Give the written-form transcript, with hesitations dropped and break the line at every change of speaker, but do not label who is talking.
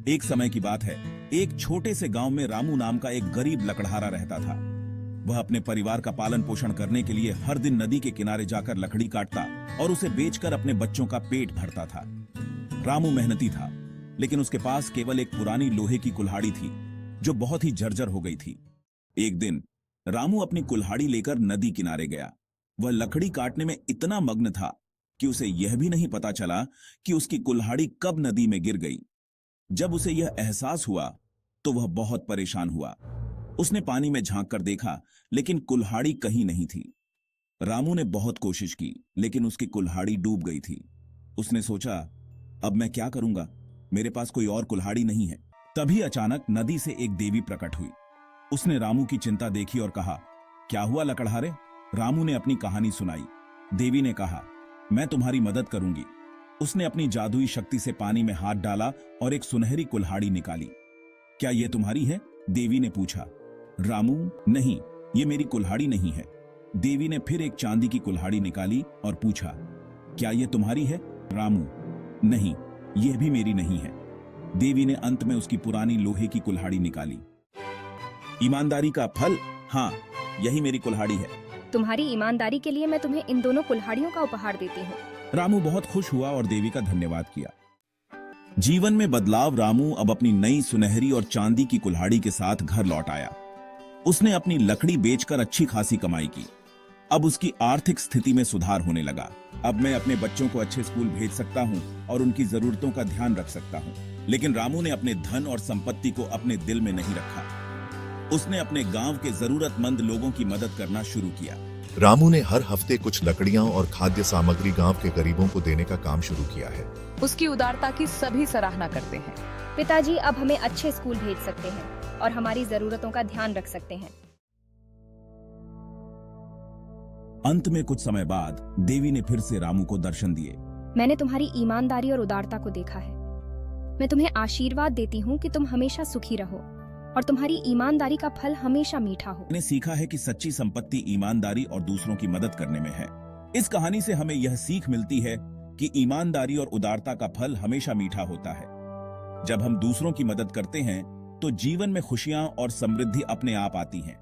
एक समय की बात है, एक छोटे से गांव में रामू नाम का एक गरीब लकड़हारा रहता था। वह अपने परिवार का पालन पोषण करने के लिए हर दिन नदी के किनारे जाकर लकड़ी काटता और उसे बेचकर अपने बच्चों का पेट भरता था। रामू मेहनती था, लेकिन उसके पास केवल एक पुरानी लोहे की कुल्हाड़ी थी जो बहुत ही जर्जर हो गई थी। एक दिन रामू अपनी कुल्हाड़ी लेकर नदी किनारे गया। वह लकड़ी काटने में इतना मग्न था कि उसे यह भी नहीं पता चला कि उसकी कुल्हाड़ी कब नदी में गिर गई। जब उसे यह एहसास हुआ तो वह बहुत परेशान हुआ। उसने पानी में झांक कर देखा, लेकिन कुल्हाड़ी कहीं नहीं थी। रामू ने बहुत कोशिश की, लेकिन उसकी कुल्हाड़ी डूब गई थी। उसने सोचा, अब मैं क्या करूंगा, मेरे पास कोई और कुल्हाड़ी नहीं है। तभी अचानक नदी से एक देवी प्रकट हुई। उसने रामू की चिंता देखी और कहा, क्या हुआ लकड़हारे? रामू ने अपनी कहानी सुनाई। देवी ने कहा, मैं तुम्हारी मदद करूंगी। उसने अपनी जादुई शक्ति से पानी में हाथ डाला और एक सुनहरी कुल्हाड़ी निकाली। क्या यह तुम्हारी है? देवी ने पूछा। रामू, नहीं, ये मेरी कुल्हाड़ी नहीं है। देवी ने फिर एक चांदी की कुल्हाड़ी निकाली और पूछा, क्या यह तुम्हारी है? रामू, नहीं, यह भी मेरी नहीं है। देवी ने अंत में उसकी पुरानी लोहे की कुल्हाड़ी निकाली। ईमानदारी का फल? हाँ, यही मेरी कुल्हाड़ी है।
तुम्हारी ईमानदारी के लिए मैं तुम्हें इन दोनों कुल्हाड़ियों का उपहार देती हूँ।
रामू बहुत खुश हुआ और देवी का धन्यवाद किया। जीवन में बदलाव। रामू अब अपनी नई सुनहरी और चांदी की कुल्हाड़ी के साथ घर लौट आया। उसने अपनी लकड़ी बेचकर अच्छी खासी कमाई की। अब उसकी आर्थिक स्थिति में सुधार होने लगा। अब मैं अपने बच्चों को अच्छे स्कूल भेज सकता हूँ और उनकी जरूरतों का ध्यान रख सकता हूँ। लेकिन रामू ने अपने धन और संपत्ति को अपने दिल में नहीं रखा। उसने अपने गांव के जरूरतमंद लोगों की मदद करना शुरू किया।
रामू ने हर हफ्ते कुछ लकड़ियां और खाद्य सामग्री गांव के गरीबों को देने का काम शुरू किया है।
उसकी उदारता की सभी सराहना करते हैं।
पिताजी अब हमें अच्छे स्कूल भेज सकते हैं और हमारी जरूरतों का ध्यान रख सकते हैं।
अंत में कुछ समय बाद देवी ने फिर से रामू को दर्शन दिए।
मैंने तुम्हारी ईमानदारी और उदारता को देखा है। मैं तुम्हें आशीर्वाद देती हूँ कि तुम हमेशा सुखी रहो और तुम्हारी ईमानदारी का फल हमेशा मीठा हो।
मैंने सीखा है कि सच्ची संपत्ति ईमानदारी और दूसरों की मदद करने में है। इस कहानी से हमें यह सीख मिलती है कि ईमानदारी और उदारता का फल हमेशा मीठा होता है। जब हम दूसरों की मदद करते हैं तो जीवन में खुशियां और समृद्धि अपने आप आती हैं।